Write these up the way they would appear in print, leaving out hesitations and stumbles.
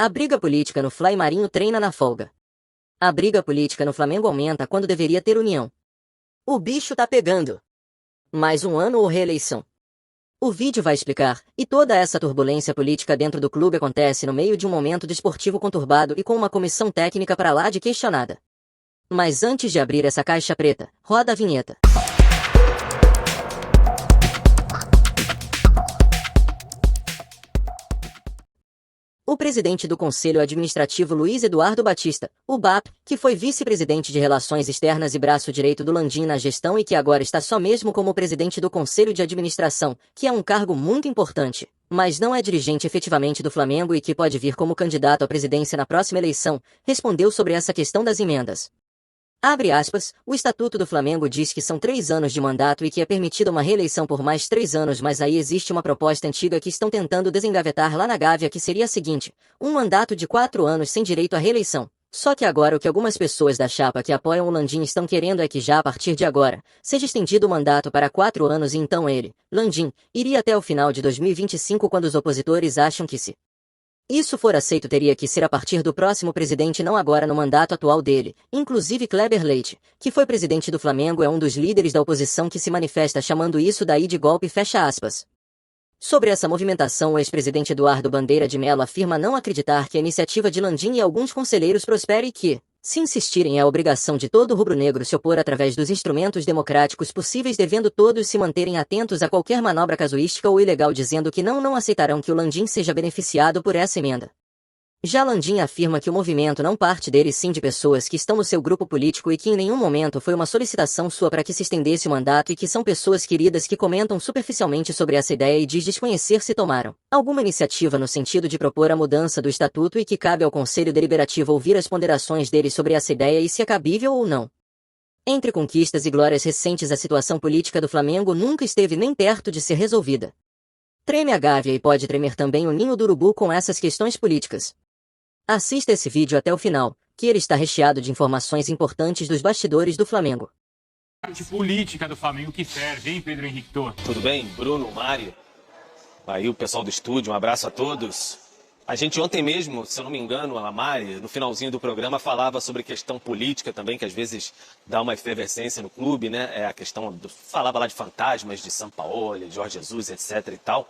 A briga política no Fla e Marinho treina na folga. A briga política no Flamengo aumenta quando deveria ter união. O bicho tá pegando. Mais um ano ou reeleição? O vídeo vai explicar, e toda essa turbulência política dentro do clube acontece no meio de um momento desportivo conturbado e com uma comissão técnica para lá de questionada. Mas antes de abrir essa caixa preta, roda a vinheta. O presidente do Conselho Administrativo Luiz Eduardo Batista, o BAP, que foi vice-presidente de Relações Externas e braço direito do Landim na gestão e que agora está só mesmo como presidente do Conselho de Administração, que é um cargo muito importante, mas não é dirigente efetivamente do Flamengo e que pode vir como candidato à presidência na próxima eleição, respondeu sobre essa questão das emendas. Abre aspas, o Estatuto do Flamengo diz que são 3 anos de mandato e que é permitida uma reeleição por mais 3 anos, mas aí existe uma proposta antiga que estão tentando desengavetar lá na Gávea que seria a seguinte, um mandato de 4 anos sem direito à reeleição. Só que agora o que algumas pessoas da chapa que apoiam o Landim estão querendo é que já a partir de agora, seja estendido o mandato para 4 anos e então ele, Landim, iria até o final de 2025 quando os opositores acham que se isso for aceito teria que ser a partir do próximo presidente, não agora no mandato atual dele. Inclusive Kleber Leite, que foi presidente do Flamengo, é um dos líderes da oposição que se manifesta chamando isso daí de golpe, fecha aspas. Sobre essa movimentação, o ex-presidente Eduardo Bandeira de Mello afirma não acreditar que a iniciativa de Landim e alguns conselheiros prospere e que, se insistirem, é a obrigação de todo rubro-negro se opor através dos instrumentos democráticos possíveis, devendo todos se manterem atentos a qualquer manobra casuística ou ilegal, dizendo que não aceitarão que o Landim seja beneficiado por essa emenda. Já Landim afirma que o movimento não parte dele, sim de pessoas que estão no seu grupo político e que em nenhum momento foi uma solicitação sua para que se estendesse o mandato e que são pessoas queridas que comentam superficialmente sobre essa ideia e diz desconhecer se tomaram alguma iniciativa no sentido de propor a mudança do estatuto e que cabe ao Conselho Deliberativo ouvir as ponderações dele sobre essa ideia e se é cabível ou não. Entre conquistas e glórias recentes, a situação política do Flamengo nunca esteve nem perto de ser resolvida. Treme a Gávea e pode tremer também o ninho do urubu com essas questões políticas. Assista esse vídeo até o final, que ele está recheado de informações importantes dos bastidores do Flamengo. Parte política do Flamengo que serve, hein, Pedro Henrique Torres? Tudo bem? Bruno, Mário, aí o pessoal do estúdio, um abraço a todos. A gente ontem mesmo, se eu não me engano, a Mari, no finalzinho do programa, falava sobre questão política também, que às vezes dá uma efervescência no clube, né? É a questão, falava lá de fantasmas de Sampaoli, de Jorge Jesus, etc e tal.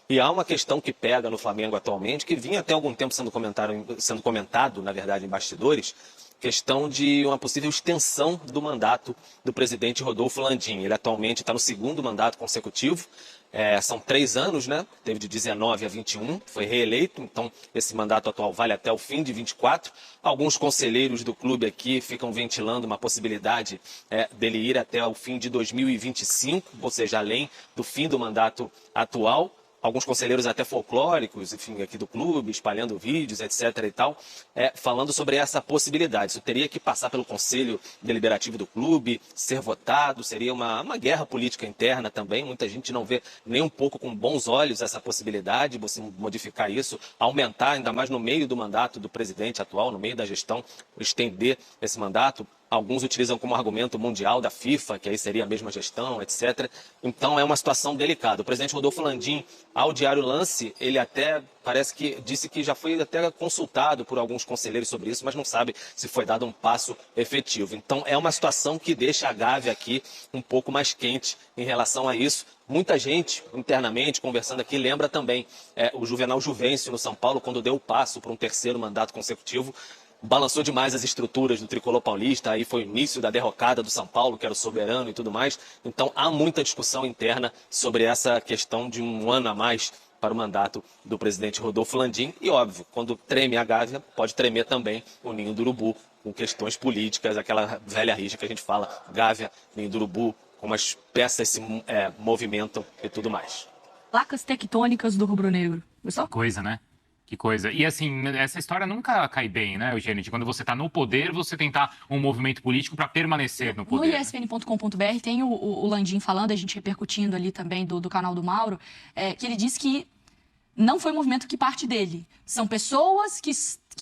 E há uma questão que pega no Flamengo atualmente, que vinha até algum tempo sendo comentado, na verdade, em bastidores, questão de uma possível extensão do mandato do presidente Rodolfo Landim. Ele atualmente está no 2º mandato consecutivo, são 3 anos, né? Teve de 19 a 21, foi reeleito, então esse mandato atual vale até o fim de 24. Alguns conselheiros do clube aqui ficam ventilando uma possibilidade dele ir até o fim de 2025, ou seja, além do fim do mandato atual. Alguns conselheiros até folclóricos, enfim, aqui do clube, espalhando vídeos, etc. e tal, falando sobre essa possibilidade. Isso teria que passar pelo Conselho Deliberativo do clube, ser votado, seria uma guerra política interna também. Muita gente não vê nem um pouco com bons olhos essa possibilidade, você modificar isso, aumentar ainda mais no meio do mandato do presidente atual, no meio da gestão, estender esse mandato. Alguns utilizam como argumento mundial da FIFA, que aí seria a mesma gestão, etc. Então é uma situação delicada. O presidente Rodolfo Landim, ao Diário Lance, ele até parece que disse que já foi até consultado por alguns conselheiros sobre isso, mas não sabe se foi dado um passo efetivo. Então é uma situação que deixa a Gávea aqui um pouco mais quente em relação a isso. Muita gente, internamente, conversando aqui, lembra também o Juvenal Juvencio no São Paulo, quando deu o passo para um 3º mandato consecutivo. Balançou demais as estruturas do tricolor paulista, aí foi o início da derrocada do São Paulo, que era o soberano e tudo mais. Então há muita discussão interna sobre essa questão de um ano a mais para o mandato do presidente Rodolfo Landim. E óbvio, quando treme a Gávea, pode tremer também o ninho do urubu, com questões políticas, aquela velha rixa que a gente fala, Gávea, ninho do urubu, como as peças se movimentam e tudo mais. Placas tectônicas do rubro-negro. Que coisa, né? Que coisa. E assim, essa história nunca cai bem, né, Eugênio? De quando você está no poder, você tentar um movimento político para permanecer no poder. No ESPN.com.br tem o Landim falando, a gente repercutindo ali também do canal do Mauro, que ele diz que não foi um movimento que parte dele. São pessoas que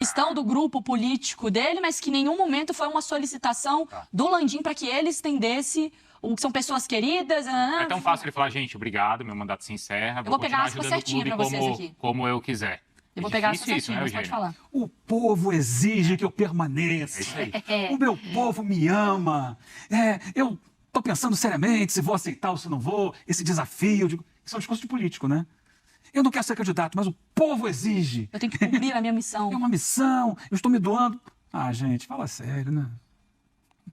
estão do grupo político dele, mas que em nenhum momento foi uma solicitação do Landim para que ele estendesse. São pessoas queridas. É tão fácil ele falar, gente, obrigado, meu mandato se encerra. Eu vou pegar continuar aspas ajudando o certinha clube para vocês aqui. como eu quiser. Eu vou pegar difícil essas isso, né, setinhas, pode Eugênio? falar. O povo exige que eu permaneça. É isso aí. O meu povo me ama. Eu estou pensando seriamente se vou aceitar ou se não vou. Esse desafio. Isso é um discurso de político, né? Eu não quero ser candidato, mas o povo exige. Eu tenho que cumprir a minha missão. É uma missão, eu estou me doando. Ah, gente, fala sério, né?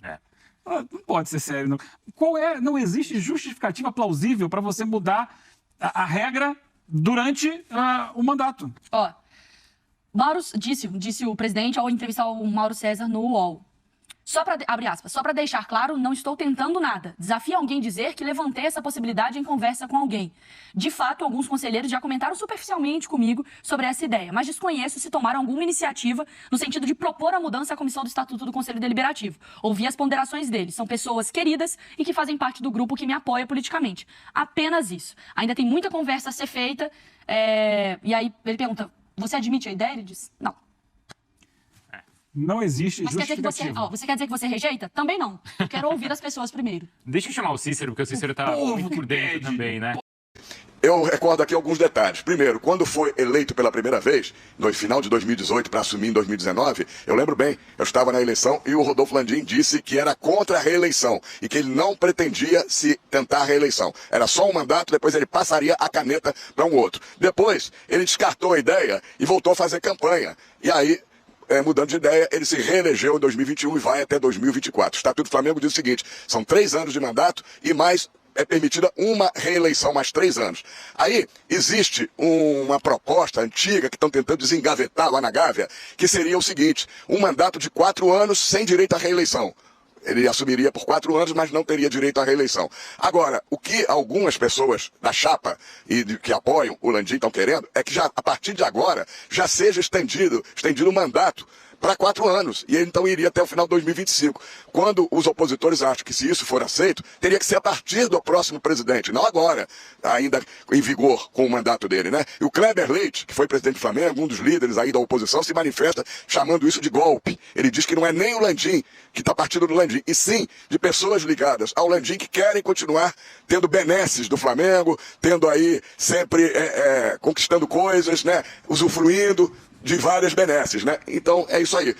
É. Não pode ser sério, não. Não existe justificativa plausível para você mudar a regra durante o mandato. Ó, disse o presidente ao entrevistar o Mauro César no UOL. Abre aspas, só para deixar claro, não estou tentando nada. Desafio alguém dizer que levantei essa possibilidade em conversa com alguém. De fato, alguns conselheiros já comentaram superficialmente comigo sobre essa ideia, mas desconheço se tomaram alguma iniciativa no sentido de propor a mudança à comissão do Estatuto do Conselho Deliberativo. Ouvi as ponderações deles. São pessoas queridas e que fazem parte do grupo que me apoia politicamente. Apenas isso. Ainda tem muita conversa a ser feita. E aí ele pergunta, você admite a ideia? Ele diz, não. Não existe Mas justificativa. você quer dizer que você rejeita? Também não. Eu quero ouvir as pessoas primeiro. Deixa eu chamar o Cícero, porque o Cícero tá muito por dentro também, né? Eu recordo aqui alguns detalhes. Primeiro, quando foi eleito pela primeira vez, no final de 2018 para assumir em 2019, eu lembro bem, eu estava na eleição e o Rodolfo Landim disse que era contra a reeleição e que ele não pretendia se tentar a reeleição. Era só um mandato, depois ele passaria a caneta para um outro. Depois, ele descartou a ideia e voltou a fazer campanha. E aí, mudando de ideia, ele se reelegeu em 2021 e vai até 2024. O Estatuto do Flamengo diz o seguinte, são 3 anos de mandato e mais é permitida uma reeleição, mais 3 anos. Aí existe uma proposta antiga que estão tentando desengavetar lá na Gávea, que seria o seguinte, um mandato de 4 anos sem direito à reeleição. Ele assumiria por 4 anos, mas não teria direito à reeleição. Agora, o que algumas pessoas da chapa que apoiam o Landim estão querendo é que já, a partir de agora já seja estendido o mandato para 4 anos. E ele então iria até o final de 2025. Quando os opositores acham que se isso for aceito, teria que ser a partir do próximo presidente, não agora, ainda em vigor com o mandato dele, né? E o Kleber Leite, que foi presidente do Flamengo, um dos líderes aí da oposição, se manifesta chamando isso de golpe. Ele diz que não é nem o Landim que está partindo do Landim, e sim de pessoas ligadas ao Landim que querem continuar tendo benesses do Flamengo, tendo aí sempre conquistando coisas, né? Usufruindo de várias benesses, né? Então é isso aí.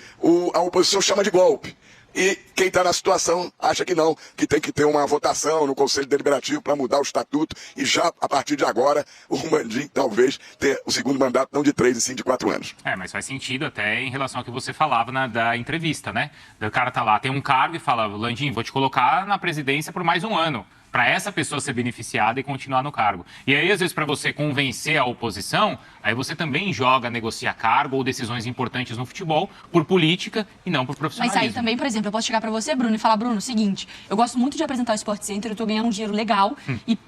A oposição chama de golpe. E quem está na situação acha que não, que tem que ter uma votação no Conselho Deliberativo para mudar o estatuto e já, a partir de agora, o Landim talvez ter o segundo mandato não de 3 e sim de 4 anos. Mas faz sentido até em relação ao que você falava da entrevista, né? O cara tá lá, tem um cargo e fala, Landim, vou te colocar na presidência por mais 1 ano. Para essa pessoa ser beneficiada e continuar no cargo. E aí, às vezes, para você convencer a oposição, aí você também negocia cargo ou decisões importantes no futebol por política e não por profissionalismo. Mas aí também, por exemplo, eu posso chegar para você, Bruno, e falar, Bruno, seguinte, eu gosto muito de apresentar o Sport Center, eu tô ganhando um dinheiro legal,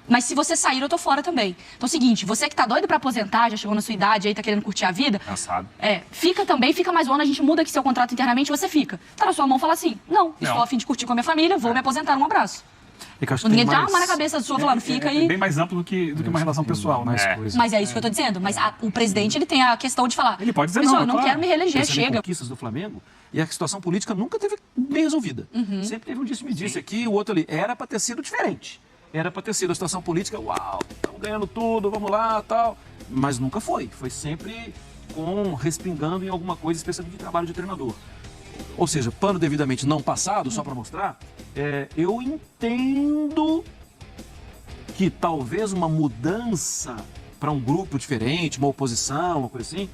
mas se você sair, eu tô fora também. Então é o seguinte, você que tá doido para aposentar, já chegou na sua idade aí, tá querendo curtir a vida, cansado. Fica mais um ano, a gente muda aqui seu contrato internamente, você fica. Tá na sua mão falar assim, não, estou a fim de curtir com a minha família, vou me aposentar, um abraço. Ninguém dá uma na cabeça sua falando, fica aí. É bem mais amplo do que uma relação pessoal, né? Mas é isso que eu tô dizendo. Mas o presidente, ele tem a questão de falar, ele pode dizer pessoal, não, eu não quero me reeleger, chega. Conquistas do Flamengo e a situação política nunca teve bem resolvida. Sempre teve um disse-me-disse aqui, o outro ali. Era para ter sido diferente. Era para ter sido a situação política, uau, estamos ganhando tudo, vamos lá, tal. Mas nunca foi. Foi sempre respingando em alguma coisa, especialmente de trabalho de treinador. Ou seja, pano devidamente não passado, só para mostrar, eu entendo que talvez uma mudança para um grupo diferente, uma oposição, uma coisa assim,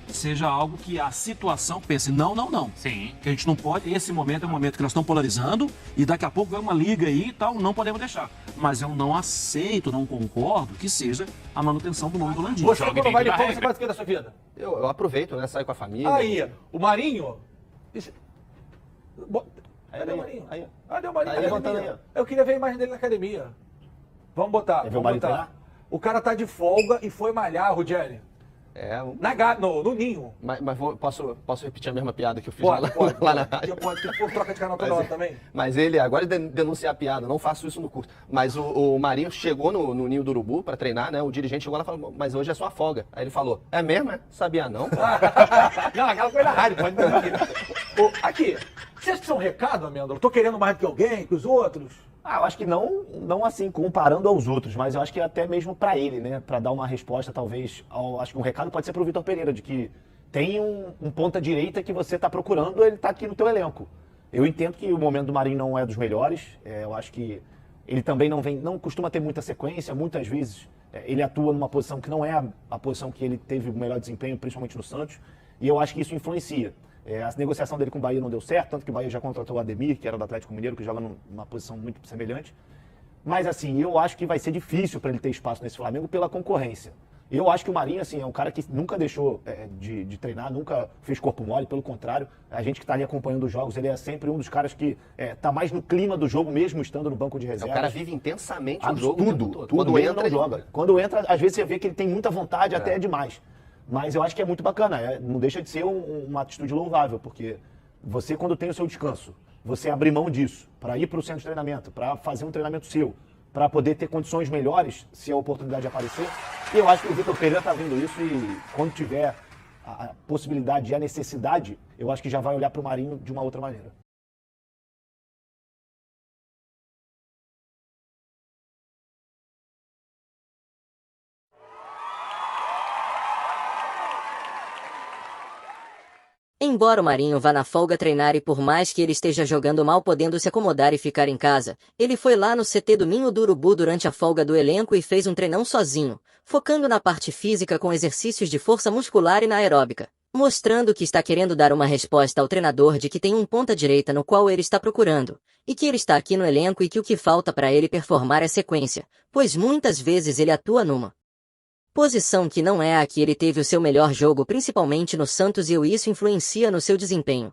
seja algo que a situação pense, não. Sim. Que a gente não pode, esse momento é um momento que nós estamos polarizando e daqui a pouco vai uma liga aí e tal, não podemos deixar. Mas eu não aceito, não concordo que seja a manutenção do nome do Landim. Você quando vai de fora, você faz o que da sua vida? Eu aproveito, né? Saio com a família. Aí, o Marinho... Cadê o Aí, Marinho? aí. Cadê o Marinho Aí, na levantando academia? aí, Eu queria ver a imagem dele na academia. Vamos botar, ver o vamos Marinho botar. treinar? O cara tá de folga e foi malhar, Rogério. No ninho. Mas posso repetir a mesma piada que eu fiz Pode, lá na rádio? Pode, que o povo troca de canal toda hora também. Mas ele, agora denunciar a piada, não faço isso no curso. Mas o Marinho chegou no ninho do Urubu para treinar, né? O dirigente chegou lá e falou, mas hoje é sua folga. Aí ele falou, é mesmo? É? Sabia não? Não, aquela coisa da rádio, pode dizer aqui. Aqui, vocês que são recado, Amêndola? Tô querendo mais do que alguém, que os outros? Eu acho que não assim, comparando aos outros, mas eu acho que até mesmo para ele, né? Para dar uma resposta, talvez, acho que um recado pode ser para o Vitor Pereira, de que tem um ponta-direita que você está procurando, ele está aqui no teu elenco. Eu entendo que o momento do Marinho não é dos melhores, eu acho que ele também não costuma ter muita sequência, muitas vezes ele atua numa posição que não é a posição que ele teve o melhor desempenho, principalmente no Santos, e eu acho que isso influencia. A negociação dele com o Bahia não deu certo, tanto que o Bahia já contratou o Ademir, que era do Atlético Mineiro, que joga numa posição muito semelhante. Mas assim, eu acho que vai ser difícil para ele ter espaço nesse Flamengo pela concorrência. Eu acho que o Marinho assim, é um cara que nunca deixou de treinar, nunca fez corpo mole, pelo contrário, a gente que está ali acompanhando os jogos, ele é sempre um dos caras que está mais no clima do jogo, mesmo estando no banco de reserva. O cara vive intensamente o jogo tudo. Quando ele entra, não joga. Quando entra, às vezes você vê que ele tem muita vontade, até demais. Mas eu acho que é muito bacana, não deixa de ser uma atitude louvável, porque você, quando tem o seu descanso, você abrir mão disso para ir para o centro de treinamento, para fazer um treinamento seu, para poder ter condições melhores, se a oportunidade aparecer. E eu acho que o Vitor Pereira está vendo isso e quando tiver a possibilidade e a necessidade, eu acho que já vai olhar para o Marinho de uma outra maneira. Embora o Marinho vá na folga treinar e por mais que ele esteja jogando mal podendo se acomodar e ficar em casa, ele foi lá no CT do Ninho do Urubu durante a folga do elenco e fez um treinão sozinho, focando na parte física com exercícios de força muscular e na aeróbica, mostrando que está querendo dar uma resposta ao treinador de que tem um ponta-direita no qual ele está procurando, e que ele está aqui no elenco e que o que falta para ele performar é sequência, pois muitas vezes ele atua numa posição que não é a que ele teve o seu melhor jogo, principalmente no Santos, e isso influencia no seu desempenho.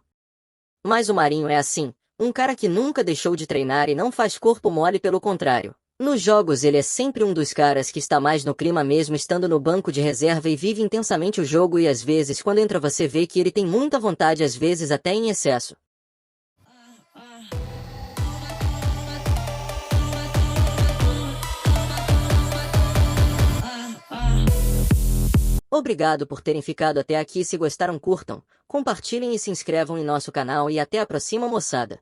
Mas o Marinho é assim, um cara que nunca deixou de treinar e não faz corpo mole, pelo contrário. Nos jogos ele é sempre um dos caras que está mais no clima mesmo estando no banco de reserva e vive intensamente o jogo, e às vezes quando entra você vê que ele tem muita vontade, às vezes até em excesso. Obrigado por terem ficado até aqui. Se gostaram, curtam, compartilhem e se inscrevam em nosso canal, e até a próxima, moçada.